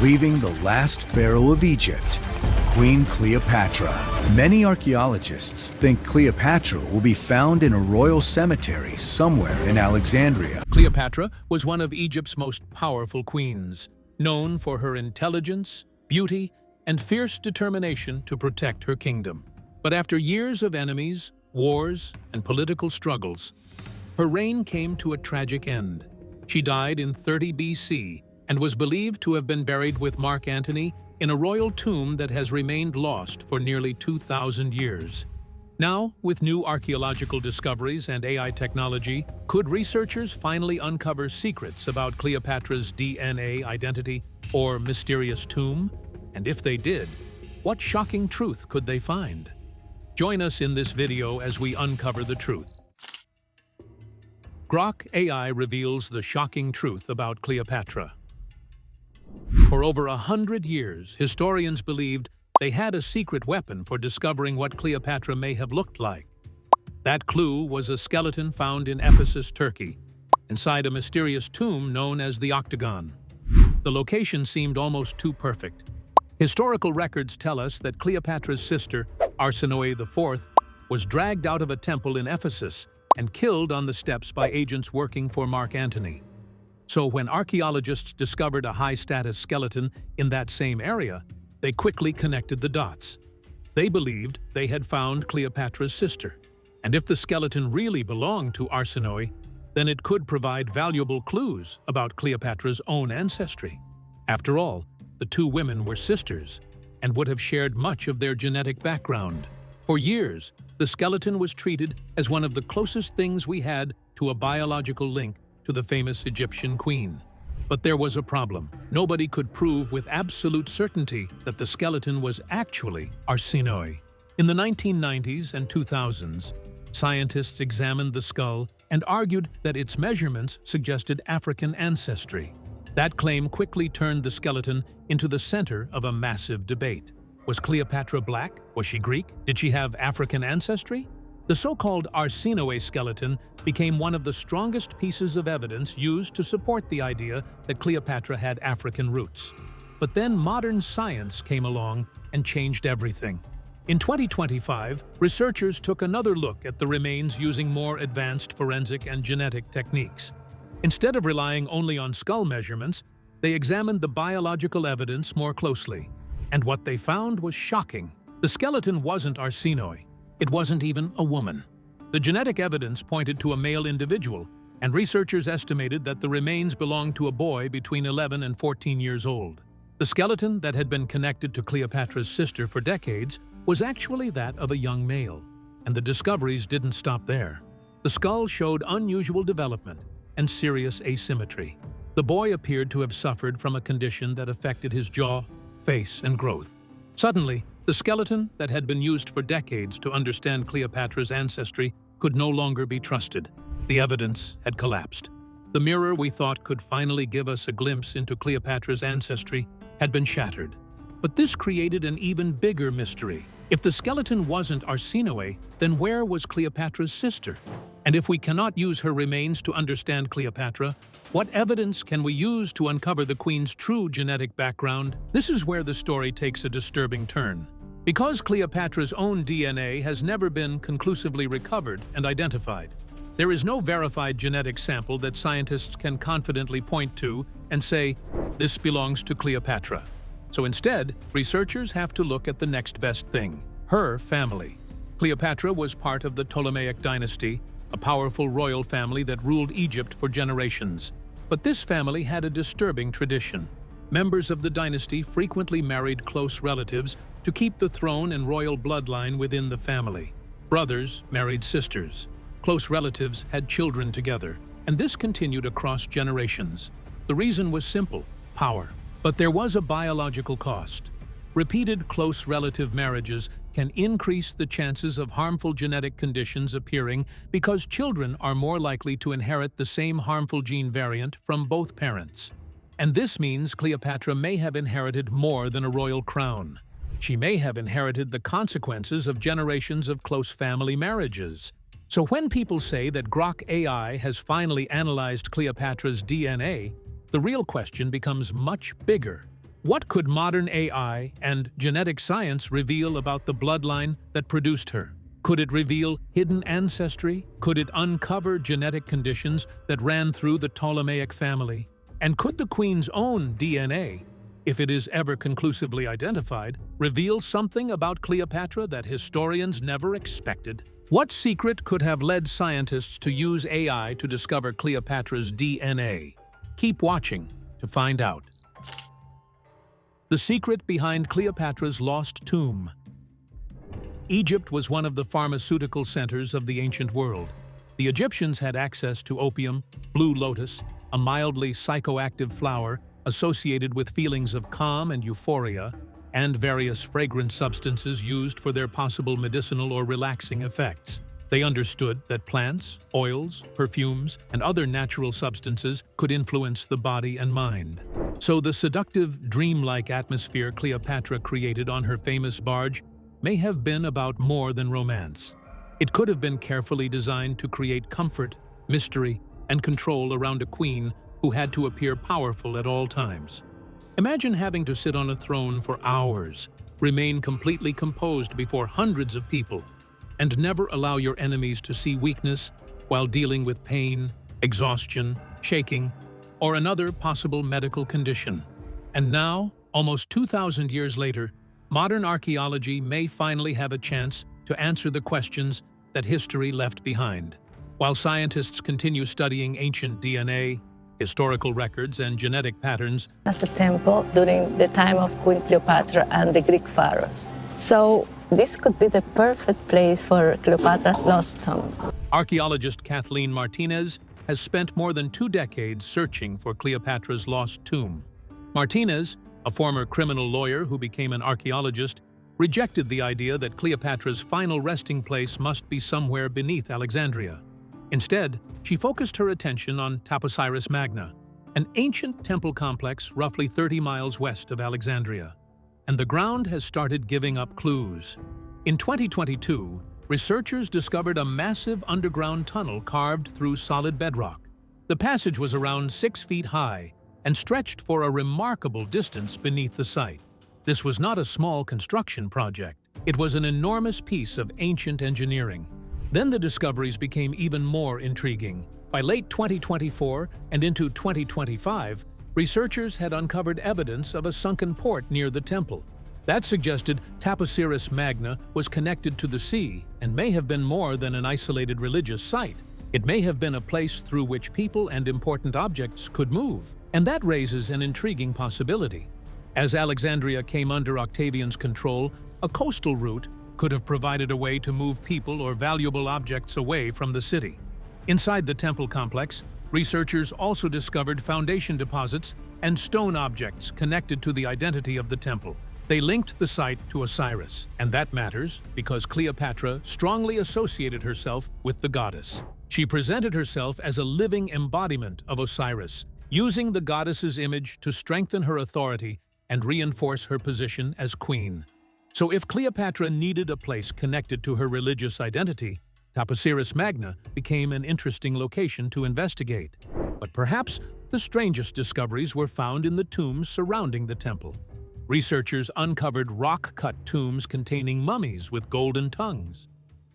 leaving the last pharaoh of Egypt, Queen Cleopatra. Many archaeologists think Cleopatra will be found in a royal cemetery somewhere in Alexandria. Cleopatra was one of Egypt's most powerful queens, known for her intelligence, beauty, and fierce determination to protect her kingdom. But after years of enemies, wars, and political struggles, her reign came to a tragic end. She died in 30 BC and was believed to have been buried with Mark Antony in a royal tomb that has remained lost for nearly 2,000 years. Now, with new archaeological discoveries and AI technology, could researchers finally uncover secrets about Cleopatra's DNA identity or mysterious tomb? And if they did, what shocking truth could they find? Join us in this video as we uncover the truth. Grok AI reveals the shocking truth about Cleopatra. For over 100 years, historians believed they had a secret weapon for discovering what Cleopatra may have looked like. That clue was a skeleton found in Ephesus, Turkey, inside a mysterious tomb known as the Octagon. The location seemed almost too perfect. Historical records tell us that Cleopatra's sister, Arsinoe IV, was dragged out of a temple in Ephesus and killed on the steps by agents working for Mark Antony. So when archaeologists discovered a high-status skeleton in that same area, they quickly connected the dots. They believed they had found Cleopatra's sister, and if the skeleton really belonged to Arsinoe, then it could provide valuable clues about Cleopatra's own ancestry. After all, the two women were sisters and would have shared much of their genetic background. For years, the skeleton was treated as one of the closest things we had to a biological link to the famous Egyptian queen. But there was a problem. Nobody could prove with absolute certainty that the skeleton was actually Arsinoe. In the 1990s and 2000s, scientists examined the skull and argued that its measurements suggested African ancestry. That claim quickly turned the skeleton into the center of a massive debate. Was Cleopatra black? Was she Greek? Did she have African ancestry? The so-called Arsinoe skeleton became one of the strongest pieces of evidence used to support the idea that Cleopatra had African roots. But then modern science came along and changed everything. In 2025, researchers took another look at the remains using more advanced forensic and genetic techniques. Instead of relying only on skull measurements, they examined the biological evidence more closely. And what they found was shocking. The skeleton wasn't Arsinoe. It wasn't even a woman. The genetic evidence pointed to a male individual, and researchers estimated that the remains belonged to a boy between 11 and 14 years old. The skeleton that had been connected to Cleopatra's sister for decades was actually that of a young male. And the discoveries didn't stop there. The skull showed unusual development and serious asymmetry. The boy appeared to have suffered from a condition that affected his jaw, face, and growth. Suddenly, the skeleton that had been used for decades to understand Cleopatra's ancestry could no longer be trusted. The evidence had collapsed. The mirror we thought could finally give us a glimpse into Cleopatra's ancestry had been shattered. But this created an even bigger mystery. If the skeleton wasn't Arsinoe, then where was Cleopatra's sister? And if we cannot use her remains to understand Cleopatra, what evidence can we use to uncover the queen's true genetic background? This is where the story takes a disturbing turn. Because Cleopatra's own DNA has never been conclusively recovered and identified, there is no verified genetic sample that scientists can confidently point to and say, this belongs to Cleopatra. So instead, researchers have to look at the next best thing, her family. Cleopatra was part of the Ptolemaic dynasty, a powerful royal family that ruled Egypt for generations. But this family had a disturbing tradition. Members of the dynasty frequently married close relatives to keep the throne and royal bloodline within the family. Brothers married sisters. Close relatives had children together, and this continued across generations. The reason was simple: power. But there was a biological cost. Repeated close relative marriages can increase the chances of harmful genetic conditions appearing because children are more likely to inherit the same harmful gene variant from both parents. And this means Cleopatra may have inherited more than a royal crown. She may have inherited the consequences of generations of close family marriages. So when people say that Grok AI has finally analyzed Cleopatra's DNA, the real question becomes much bigger. What could modern AI and genetic science reveal about the bloodline that produced her? Could it reveal hidden ancestry? Could it uncover genetic conditions that ran through the Ptolemaic family? And could the queen's own DNA, if it is ever conclusively identified, reveal something about Cleopatra that historians never expected? What secret could have led scientists to use AI to discover Cleopatra's DNA? Keep watching to find out. The secret behind Cleopatra's lost tomb. Egypt was one of the pharmaceutical centers of the ancient world. The Egyptians had access to opium, blue lotus, a mildly psychoactive flower associated with feelings of calm and euphoria, and various fragrant substances used for their possible medicinal or relaxing effects. They understood that plants, oils, perfumes, and other natural substances could influence the body and mind. So the seductive, dreamlike atmosphere Cleopatra created on her famous barge may have been about more than romance. It could have been carefully designed to create comfort, mystery, and control around a queen who had to appear powerful at all times. Imagine having to sit on a throne for hours, remain completely composed before hundreds of people, and never allow your enemies to see weakness while dealing with pain, exhaustion, shaking, or another possible medical condition. And now, almost 2,000 years later, modern archaeology may finally have a chance to answer the questions that history left behind. While scientists continue studying ancient DNA, historical records, and genetic patterns, as a temple during the time of Queen Cleopatra and the Greek pharaohs. So this could be the perfect place for Cleopatra's lost tomb. archaeologist Kathleen Martinez has spent more than 2 decades searching for Cleopatra's lost tomb. Martinez, a former criminal lawyer who became an archaeologist, rejected the idea that Cleopatra's final resting place must be somewhere beneath Alexandria. Instead, she focused her attention on Taposiris Magna, an ancient temple complex roughly 30 miles west of Alexandria. And the ground has started giving up clues. In 2022, researchers discovered a massive underground tunnel carved through solid bedrock. The passage was around 6 feet high and stretched for a remarkable distance beneath the site. This was not a small construction project. It was an enormous piece of ancient engineering. Then the discoveries became even more intriguing. By late 2024 and into 2025, researchers had uncovered evidence of a sunken port near the temple. That suggested Taposiris Magna was connected to the sea and may have been more than an isolated religious site. It may have been a place through which people and important objects could move. And that raises an intriguing possibility. As Alexandria came under Octavian's control, a coastal route could have provided a way to move people or valuable objects away from the city. Inside the temple complex, researchers also discovered foundation deposits and stone objects connected to the identity of the temple. They linked the site to Osiris, and that matters because Cleopatra strongly associated herself with the goddess. She presented herself as a living embodiment of Osiris, using the goddess's image to strengthen her authority and reinforce her position as queen. So if Cleopatra needed a place connected to her religious identity, Taposiris Magna became an interesting location to investigate. But perhaps the strangest discoveries were found in the tombs surrounding the temple. Researchers uncovered rock-cut tombs containing mummies with golden tongues.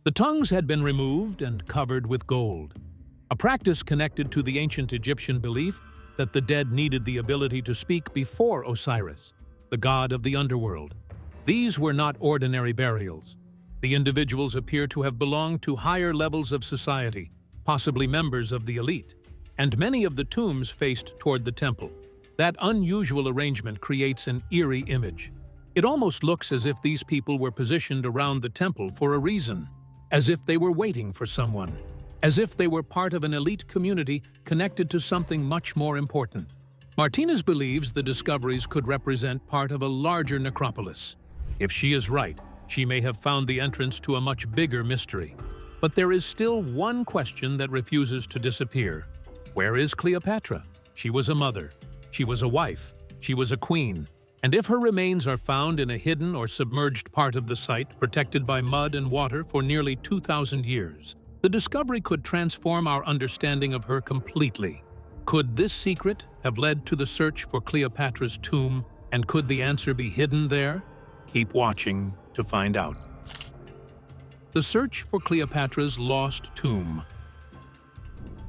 The tongues had been removed and covered with gold, a practice connected to the ancient Egyptian belief that the dead needed the ability to speak before Osiris, the god of the underworld. These were not ordinary burials. The individuals appear to have belonged to higher levels of society, possibly members of the elite, and many of the tombs faced toward the temple. That unusual arrangement creates an eerie image. It almost looks as if these people were positioned around the temple for a reason, as if they were waiting for someone, as if they were part of an elite community connected to something much more important. Martinez believes the discoveries could represent part of a larger necropolis. If she is right, she may have found the entrance to a much bigger mystery. But there is still one question that refuses to disappear. Where is Cleopatra? She was a mother. She was a wife. She was a queen. And if her remains are found in a hidden or submerged part of the site protected by mud and water for nearly 2,000 years, the discovery could transform our understanding of her completely. Could this secret have led to the search for Cleopatra's tomb And could the answer be hidden there? Keep watching to find out. The search for Cleopatra's lost tomb.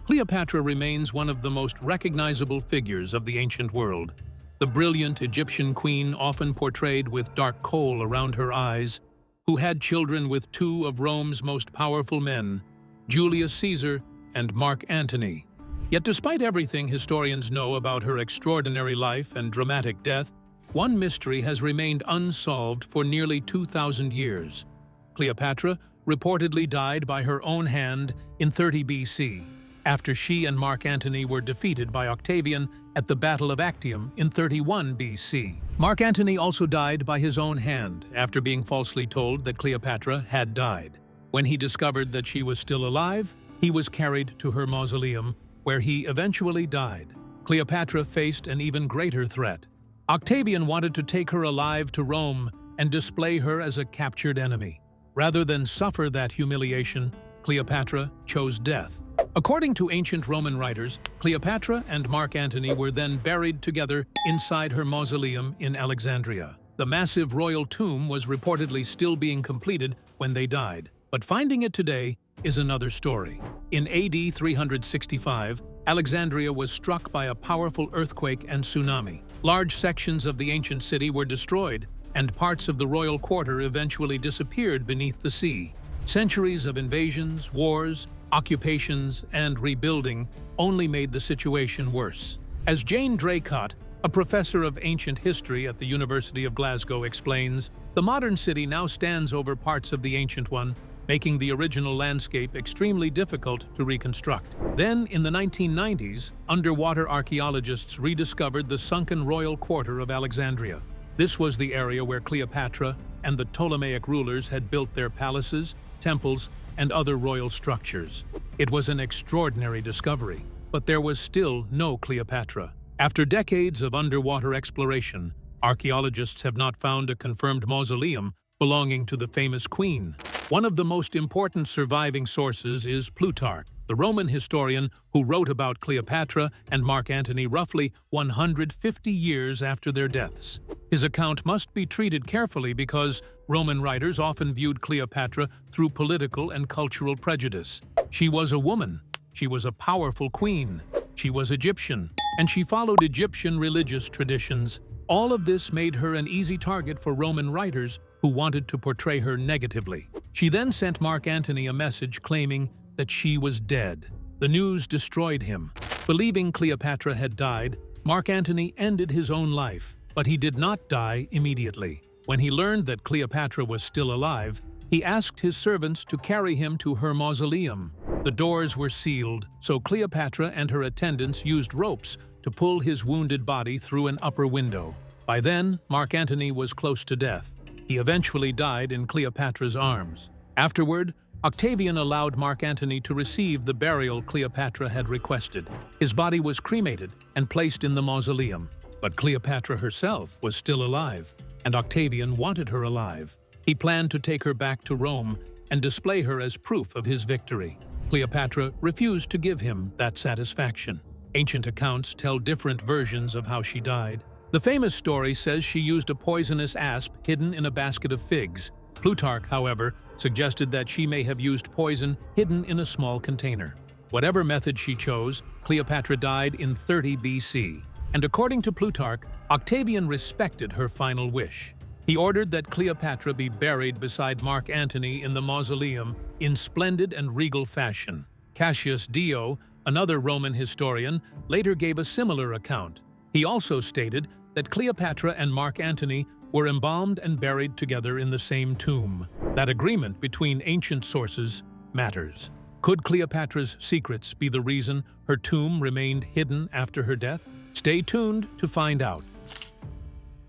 Cleopatra remains one of the most recognizable figures of the ancient world. The brilliant Egyptian queen, often portrayed with dark kohl around her eyes, who had children with two of Rome's most powerful men, Julius Caesar and Mark Antony. Yet despite everything historians know about her extraordinary life and dramatic death, one mystery has remained unsolved for nearly 2,000 years. Cleopatra reportedly died by her own hand in 30 BC, after she and Mark Antony were defeated by Octavian at the Battle of Actium in 31 BC. Mark Antony also died by his own hand after being falsely told that Cleopatra had died. When he discovered that she was still alive, he was carried to her mausoleum, where he eventually died. Cleopatra faced an even greater threat. Octavian wanted to take her alive to Rome and display her as a captured enemy. Rather than suffer that humiliation, Cleopatra chose death. According to ancient Roman writers, Cleopatra and Mark Antony were then buried together inside her mausoleum in Alexandria. The massive royal tomb was reportedly still being completed when they died, but finding it today is another story. In AD 365, Alexandria was struck by a powerful earthquake and tsunami. Large sections of the ancient city were destroyed, and parts of the royal quarter eventually disappeared beneath the sea. Centuries of invasions, wars, occupations, and rebuilding only made the situation worse. As Jane Draycott, a professor of ancient history at the University of Glasgow, explains, the modern city now stands over parts of the ancient one, making the original landscape extremely difficult to reconstruct. Then, in the 1990s, underwater archaeologists rediscovered the sunken royal quarter of Alexandria. This was the area where Cleopatra and the Ptolemaic rulers had built their palaces, temples, and other royal structures. It was an extraordinary discovery, but there was still no Cleopatra. After decades of underwater exploration, archaeologists have not found a confirmed mausoleum belonging to the famous queen. One of the most important surviving sources is Plutarch, the Roman historian who wrote about Cleopatra and Mark Antony roughly 150 years after their deaths. His account must be treated carefully because Roman writers often viewed Cleopatra through political and cultural prejudice. She was a woman, she was a powerful queen, she was Egyptian, and she followed Egyptian religious traditions. All of this made her an easy target for Roman writers who wanted to portray her negatively. She then sent Mark Antony a message claiming that she was dead. The news destroyed him. Believing Cleopatra had died, Mark Antony ended his own life, but he did not die immediately. When he learned that Cleopatra was still alive, he asked his servants to carry him to her mausoleum. The doors were sealed, so Cleopatra and her attendants used ropes to pull his wounded body through an upper window. By then, Mark Antony was close to death. He eventually died in Cleopatra's arms. Afterward, Octavian allowed Mark Antony to receive the burial Cleopatra had requested. His body was cremated and placed in the mausoleum. But Cleopatra herself was still alive, and Octavian wanted her alive. He planned to take her back to Rome and display her as proof of his victory. Cleopatra refused to give him that satisfaction. Ancient accounts tell different versions of how she died. The famous story says she used a poisonous asp hidden in a basket of figs. Plutarch, however, suggested that she may have used poison hidden in a small container. Whatever method she chose, Cleopatra died in 30 BC. And according to Plutarch, Octavian respected her final wish. He ordered that Cleopatra be buried beside Mark Antony in the mausoleum in splendid and regal fashion. Cassius Dio, another Roman historian, later gave a similar account. He also stated that Cleopatra and Mark Antony were embalmed and buried together in the same tomb. That agreement between ancient sources matters. Could Cleopatra's secrets be the reason her tomb remained hidden after her death? Stay tuned to find out.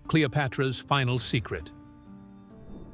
Cleopatra's final secret.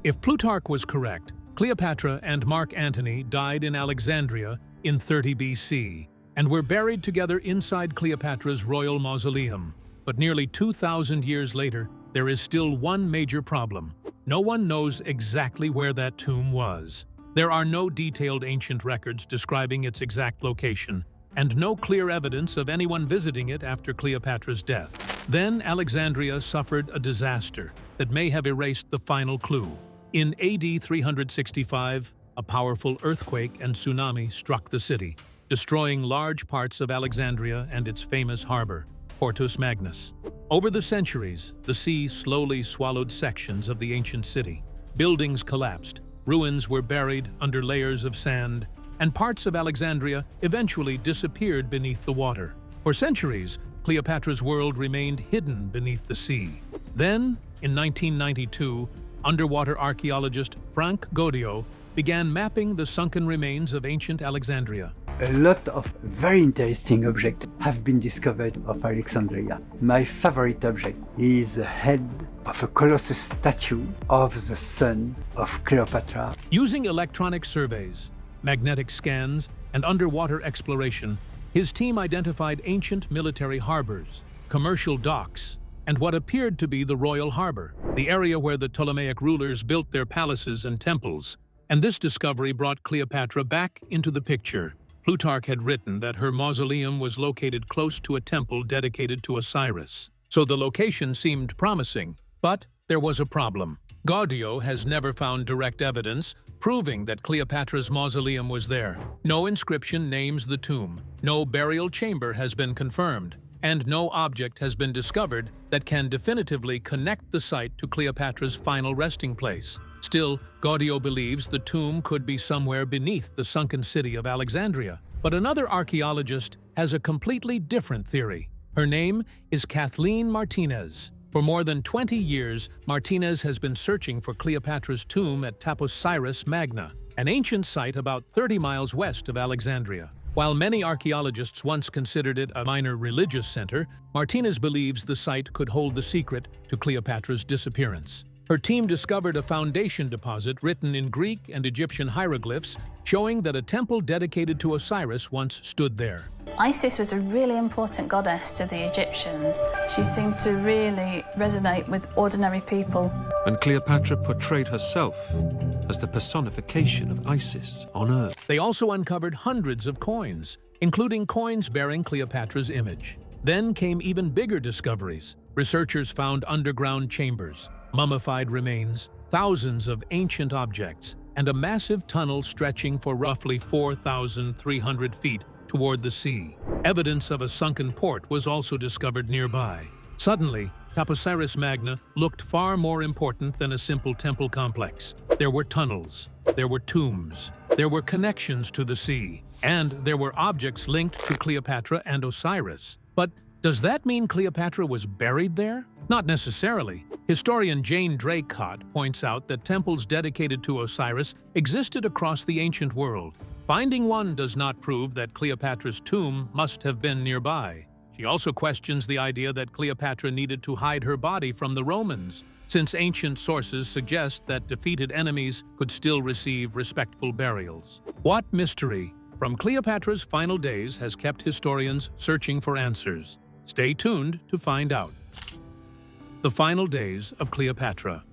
If Plutarch was correct, Cleopatra and Mark Antony died in Alexandria in 30 BC and were buried together inside Cleopatra's royal mausoleum. But nearly 2,000 years later, there is still one major problem. No one knows exactly where that tomb was. There are no detailed ancient records describing its exact location, and no clear evidence of anyone visiting it after Cleopatra's death. Then Alexandria suffered a disaster that may have erased the final clue. In AD 365, a powerful earthquake and tsunami struck the city, destroying large parts of Alexandria and its famous harbor, Portus Magnus. Over the centuries, the sea slowly swallowed sections of the ancient city. Buildings collapsed, ruins were buried under layers of sand, and parts of Alexandria eventually disappeared beneath the water. For centuries, Cleopatra's world remained hidden beneath the sea. Then, in 1992, underwater archaeologist Frank Gaudio began mapping the sunken remains of ancient Alexandria. A lot of very interesting objects have been discovered of Alexandria. My favorite object is the head of a colossal statue of the son of Cleopatra. Using electronic surveys, magnetic scans, and underwater exploration, his team identified ancient military harbors, commercial docks, and what appeared to be the royal harbor, the area where the Ptolemaic rulers built their palaces and temples. And this discovery brought Cleopatra back into the picture. Plutarch had written that her mausoleum was located close to a temple dedicated to Osiris. So the location seemed promising, but there was a problem. Gaudio has never found direct evidence proving that Cleopatra's mausoleum was there. No inscription names the tomb, no burial chamber has been confirmed, and no object has been discovered that can definitively connect the site to Cleopatra's final resting place. Still, Gaudio believes the tomb could be somewhere beneath the sunken city of Alexandria. But another archaeologist has a completely different theory. Her name is Kathleen Martinez. For more than 20 years, Martinez has been searching for Cleopatra's tomb at Taposiris Magna, an ancient site about 30 miles west of Alexandria. While many archaeologists once considered it a minor religious center, Martinez believes the site could hold the secret to Cleopatra's disappearance. Her team discovered a foundation deposit written in Greek and Egyptian hieroglyphs showing that a temple dedicated to Osiris once stood there. Isis was a really important goddess to the Egyptians. She seemed to really resonate with ordinary people. And Cleopatra portrayed herself as the personification of Isis on Earth. They also uncovered hundreds of coins, including coins bearing Cleopatra's image. Then came even bigger discoveries. Researchers found underground chambers, mummified remains, thousands of ancient objects, and a massive tunnel stretching for roughly 4,300 feet toward the sea. Evidence of a sunken port was also discovered nearby. Suddenly, Taposiris Magna looked far more important than a simple temple complex. There were tunnels, there were tombs, there were connections to the sea, and there were objects linked to Cleopatra and Osiris. But does that mean Cleopatra was buried there? Not necessarily. Historian Jane Draycott points out that temples dedicated to Osiris existed across the ancient world. Finding one does not prove that Cleopatra's tomb must have been nearby. She also questions the idea that Cleopatra needed to hide her body from the Romans, since ancient sources suggest that defeated enemies could still receive respectful burials. What mystery from Cleopatra's final days has kept historians searching for answers? Stay tuned to find out. The final days of Cleopatra.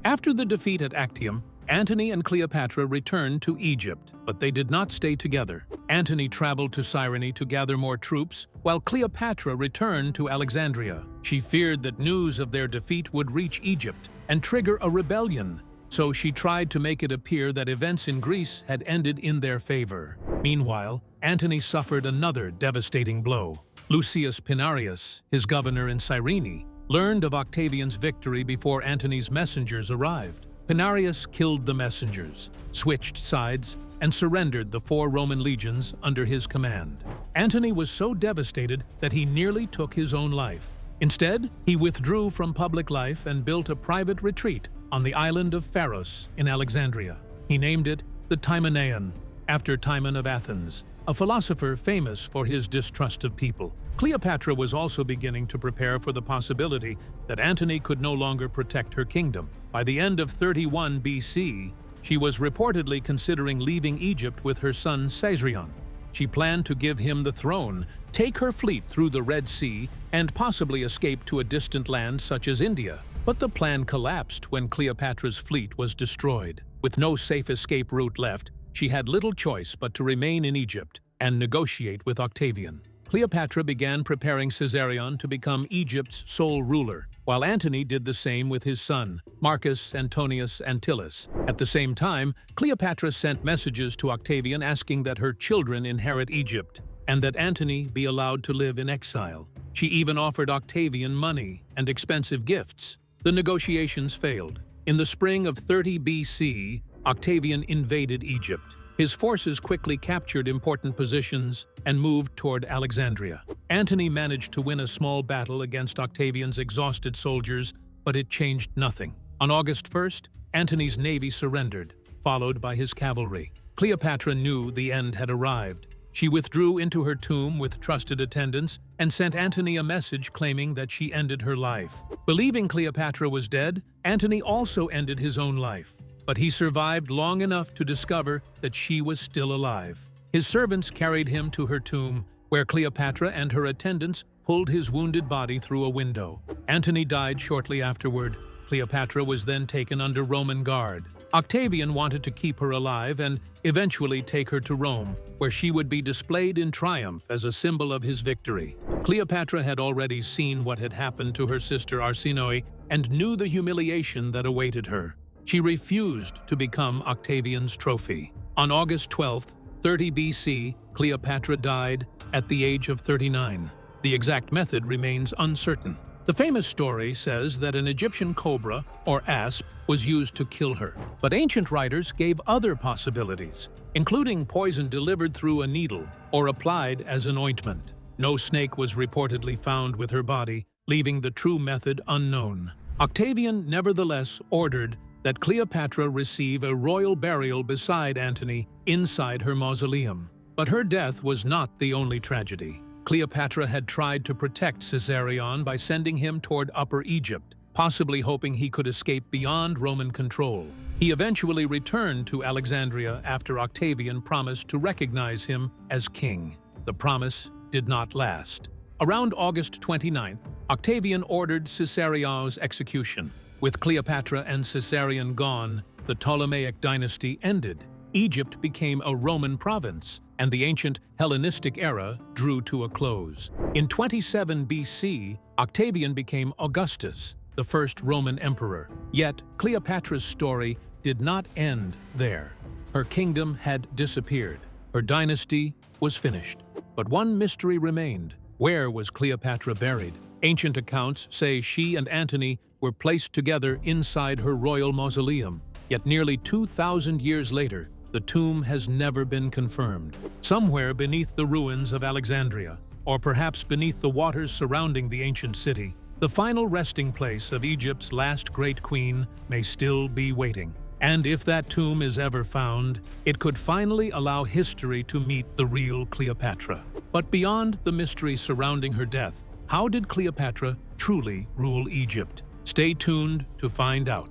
After the defeat at Actium, Antony and Cleopatra returned to Egypt, but they did not stay together. Antony traveled to Cyrene to gather more troops, while Cleopatra returned to Alexandria. She feared that news of their defeat would reach Egypt and trigger a rebellion, so she tried to make it appear that events in Greece had ended in their favor. Meanwhile, Antony suffered another devastating blow. Lucius Pinarius, his governor in Cyrene, learned of Octavian's victory before Antony's messengers arrived. Pinarius killed the messengers, switched sides, and surrendered the 4 Roman legions under his command. Antony was so devastated that he nearly took his own life. Instead, he withdrew from public life and built a private retreat on the island of Pharos in Alexandria. He named it the Timonean, after Timon of Athens, a philosopher famous for his distrust of people. Cleopatra was also beginning to prepare for the possibility that Antony could no longer protect her kingdom. By the end of 31 BC, she was reportedly considering leaving Egypt with her son Caesarion. She planned to give him the throne, take her fleet through the Red Sea, and possibly escape to a distant land such as India. But the plan collapsed when Cleopatra's fleet was destroyed. With no safe escape route left, she had little choice but to remain in Egypt and negotiate with Octavian. Cleopatra began preparing Caesarion to become Egypt's sole ruler, while Antony did the same with his son, Marcus Antonius Antyllus. At the same time, Cleopatra sent messages to Octavian asking that her children inherit Egypt, and that Antony be allowed to live in exile. She even offered Octavian money and expensive gifts. The negotiations failed. In the spring of 30 BC, Octavian invaded Egypt. His forces quickly captured important positions and moved toward Alexandria. Antony managed to win a small battle against Octavian's exhausted soldiers, but it changed nothing. On August 1st, Antony's navy surrendered, followed by his cavalry. Cleopatra knew the end had arrived. She withdrew into her tomb with trusted attendants and sent Antony a message claiming that she ended her life. Believing Cleopatra was dead, Antony also ended his own life. But he survived long enough to discover that she was still alive. His servants carried him to her tomb, where Cleopatra and her attendants pulled his wounded body through a window. Antony died shortly afterward. Cleopatra was then taken under Roman guard. Octavian wanted to keep her alive and eventually take her to Rome, where she would be displayed in triumph as a symbol of his victory. Cleopatra had already seen what had happened to her sister Arsinoe and knew the humiliation that awaited her. She refused to become Octavian's trophy. On August 12th, 30 BC, Cleopatra died at the age of 39. The exact method remains uncertain. The famous story says that an Egyptian cobra, or asp, was used to kill her. But ancient writers gave other possibilities, including poison delivered through a needle or applied as an ointment. No snake was reportedly found with her body, leaving the true method unknown. Octavian nevertheless ordered that Cleopatra receive a royal burial beside Antony inside her mausoleum. But her death was not the only tragedy. Cleopatra had tried to protect Caesarion by sending him toward Upper Egypt, possibly hoping he could escape beyond Roman control. He eventually returned to Alexandria after Octavian promised to recognize him as king. The promise did not last. Around August 29th, Octavian ordered Caesarion's execution. With Cleopatra and Caesarion gone, the Ptolemaic dynasty ended. Egypt became a Roman province, and the ancient Hellenistic era drew to a close. In 27 BC, Octavian became Augustus, the first Roman emperor. Yet, Cleopatra's story did not end there. Her kingdom had disappeared. Her dynasty was finished. But one mystery remained. Where was Cleopatra buried? Ancient accounts say she and Antony were placed together inside her royal mausoleum. Yet nearly 2,000 years later, the tomb has never been confirmed. Somewhere beneath the ruins of Alexandria, or perhaps beneath the waters surrounding the ancient city, the final resting place of Egypt's last great queen may still be waiting. And if that tomb is ever found, it could finally allow history to meet the real Cleopatra. But beyond the mystery surrounding her death, how did Cleopatra truly rule Egypt? Stay tuned to find out.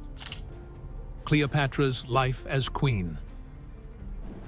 Cleopatra's life as queen.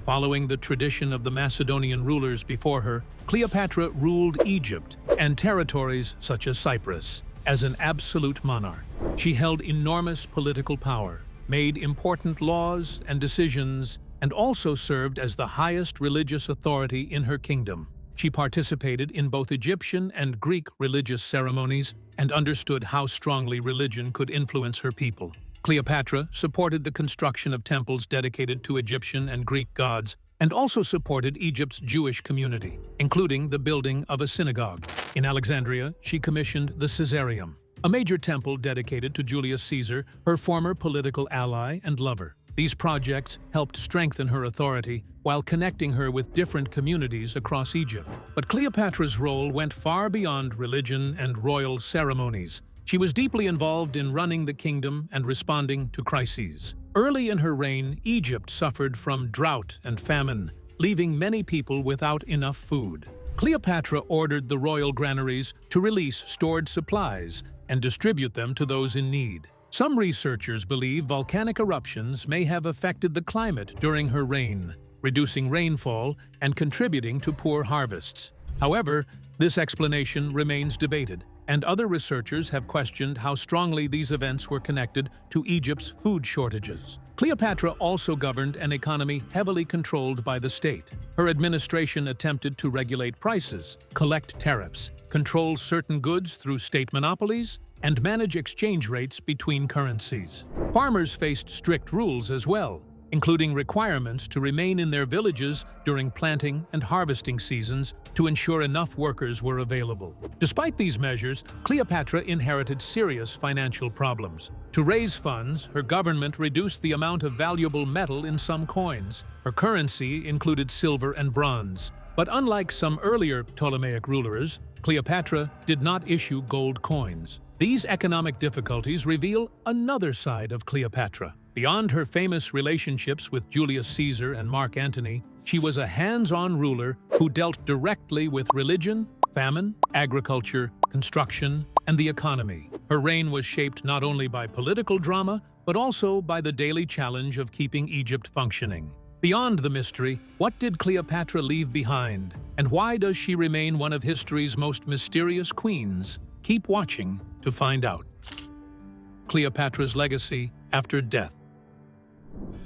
Following the tradition of the Macedonian rulers before her, Cleopatra ruled Egypt and territories such as Cyprus as an absolute monarch. She held enormous political power, made important laws and decisions, and also served as the highest religious authority in her kingdom. She participated in both Egyptian and Greek religious ceremonies and understood how strongly religion could influence her people. Cleopatra supported the construction of temples dedicated to Egyptian and Greek gods, and also supported Egypt's Jewish community, including the building of a synagogue. In Alexandria, she commissioned the Caesareum, a major temple dedicated to Julius Caesar, her former political ally and lover. These projects helped strengthen her authority while connecting her with different communities across Egypt. But Cleopatra's role went far beyond religion and royal ceremonies. She was deeply involved in running the kingdom and responding to crises. Early in her reign, Egypt suffered from drought and famine, leaving many people without enough food. Cleopatra ordered the royal granaries to release stored supplies and distribute them to those in need. Some researchers believe volcanic eruptions may have affected the climate during her reign, reducing rainfall and contributing to poor harvests. However, this explanation remains debated, and other researchers have questioned how strongly these events were connected to Egypt's food shortages. Cleopatra also governed an economy heavily controlled by the state. Her administration attempted to regulate prices, collect tariffs, control certain goods through state monopolies, and manage exchange rates between currencies. Farmers faced strict rules as well, including requirements to remain in their villages during planting and harvesting seasons to ensure enough workers were available. Despite these measures, Cleopatra inherited serious financial problems. To raise funds, her government reduced the amount of valuable metal in some coins. Her currency included silver and bronze. But unlike some earlier Ptolemaic rulers, Cleopatra did not issue gold coins. These economic difficulties reveal another side of Cleopatra. Beyond her famous relationships with Julius Caesar and Mark Antony, she was a hands-on ruler who dealt directly with religion, famine, agriculture, construction, and the economy. Her reign was shaped not only by political drama, but also by the daily challenge of keeping Egypt functioning. Beyond the mystery, what did Cleopatra leave behind? And why does she remain one of history's most mysterious queens? Keep watching to find out. Cleopatra's legacy after death.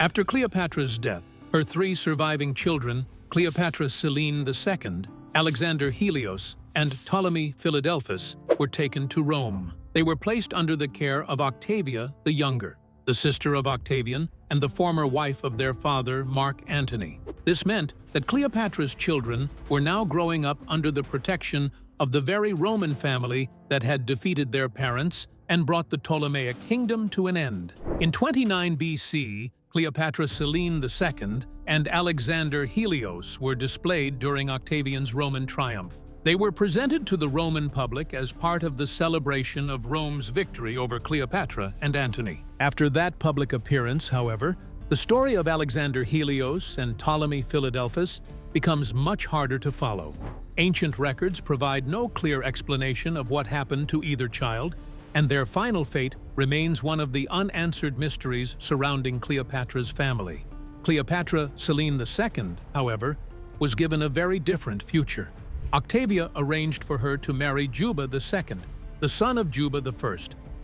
After Cleopatra's death, her three surviving children, Cleopatra Selene II, Alexander Helios, and Ptolemy Philadelphus, were taken to Rome. They were placed under the care of Octavia the Younger, the sister of Octavian and the former wife of their father, Mark Antony. This meant that Cleopatra's children were now growing up under the protection of the very Roman family that had defeated their parents and brought the Ptolemaic kingdom to an end. In 29 BC, Cleopatra Selene II and Alexander Helios were displayed during Octavian's Roman triumph. They were presented to the Roman public as part of the celebration of Rome's victory over Cleopatra and Antony. After that public appearance, however, the story of Alexander Helios and Ptolemy Philadelphus becomes much harder to follow. Ancient records provide no clear explanation of what happened to either child, and their final fate remains one of the unanswered mysteries surrounding Cleopatra's family. Cleopatra Selene II, however, was given a very different future. Octavia arranged for her to marry Juba II, the son of Juba I,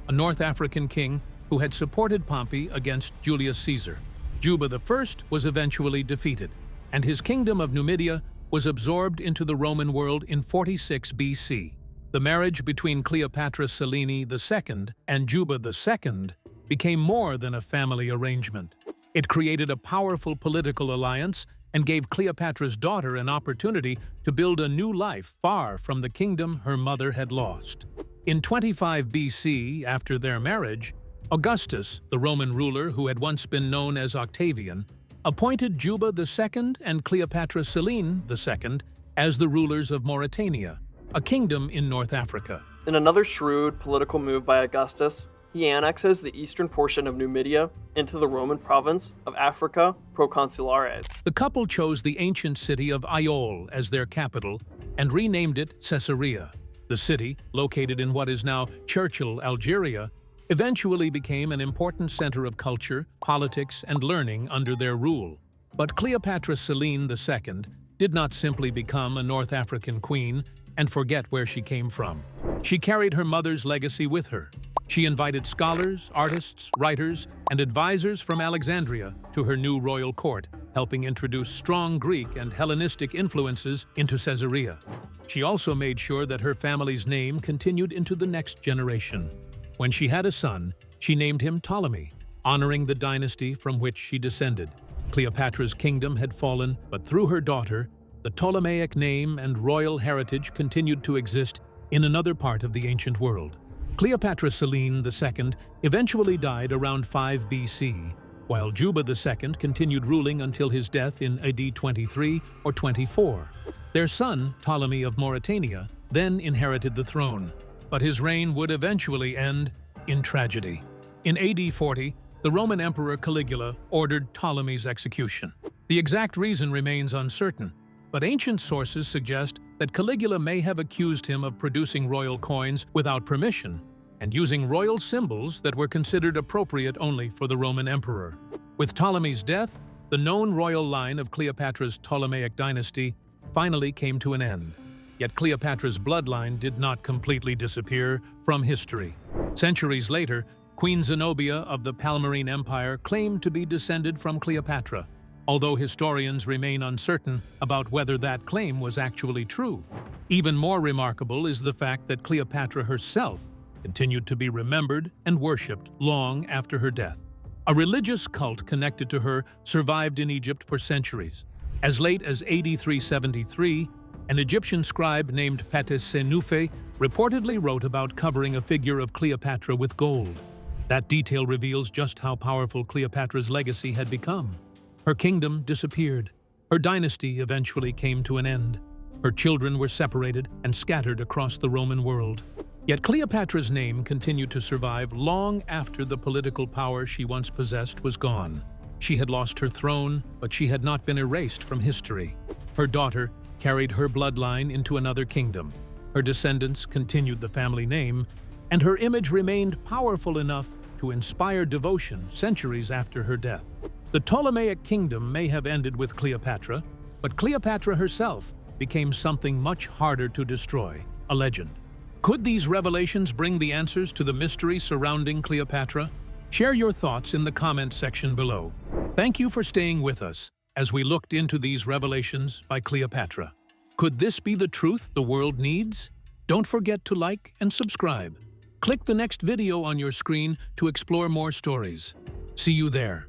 a North African king who had supported Pompey against Julius Caesar. Juba I was eventually defeated, and his kingdom of Numidia was absorbed into the Roman world in 46 BC. The marriage between Cleopatra Selene II and Juba II became more than a family arrangement. It created a powerful political alliance and gave Cleopatra's daughter an opportunity to build a new life far from the kingdom her mother had lost. In 25 BC, after their marriage, Augustus, the Roman ruler who had once been known as Octavian, appointed Juba II and Cleopatra Selene II as the rulers of Mauritania, a kingdom in North Africa. In another shrewd political move by Augustus, he annexes the eastern portion of Numidia into the Roman province of Africa Proconsulares. The couple chose the ancient city of Aiol as their capital and renamed it Caesarea. The city, located in what is now Churchill, Algeria, eventually became an important center of culture, politics, and learning under their rule. But Cleopatra Selene II did not simply become a North African queen and forget where she came from. She carried her mother's legacy with her. She invited scholars, artists, writers, and advisors from Alexandria to her new royal court, helping introduce strong Greek and Hellenistic influences into Caesarea. She also made sure that her family's name continued into the next generation. When she had a son, she named him Ptolemy, honoring the dynasty from which she descended. Cleopatra's kingdom had fallen, but through her daughter, the Ptolemaic name and royal heritage continued to exist in another part of the ancient world. Cleopatra Selene II eventually died around 5 BC, while Juba II continued ruling until his death in AD 23 or 24. Their son, Ptolemy of Mauritania, then inherited the throne, but his reign would eventually end in tragedy. In AD 40, the Roman Emperor Caligula ordered Ptolemy's execution. The exact reason remains uncertain, but ancient sources suggest that Caligula may have accused him of producing royal coins without permission and using royal symbols that were considered appropriate only for the Roman emperor. With Ptolemy's death, the known royal line of Cleopatra's Ptolemaic dynasty finally came to an end. Yet Cleopatra's bloodline did not completely disappear from history. Centuries later, Queen Zenobia of the Palmyrene Empire claimed to be descended from Cleopatra, although historians remain uncertain about whether that claim was actually true. Even more remarkable is the fact that Cleopatra herself continued to be remembered and worshipped long after her death. A religious cult connected to her survived in Egypt for centuries. As late as AD 373, an Egyptian scribe named Senufe reportedly wrote about covering a figure of Cleopatra with gold. That detail reveals just how powerful Cleopatra's legacy had become. Her kingdom disappeared. Her dynasty eventually came to an end. Her children were separated and scattered across the Roman world. Yet Cleopatra's name continued to survive long after the political power she once possessed was gone. She had lost her throne, but she had not been erased from history. Her daughter carried her bloodline into another kingdom. Her descendants continued the family name, and her image remained powerful enough to inspire devotion centuries after her death. The Ptolemaic kingdom may have ended with Cleopatra, but Cleopatra herself became something much harder to destroy, a legend. Could these revelations bring the answers to the mystery surrounding Cleopatra? Share your thoughts in the comments section below. Thank you for staying with us as we looked into these revelations by Cleopatra. Could this be the truth the world needs? Don't forget to like and subscribe. Click the next video on your screen to explore more stories. See you there.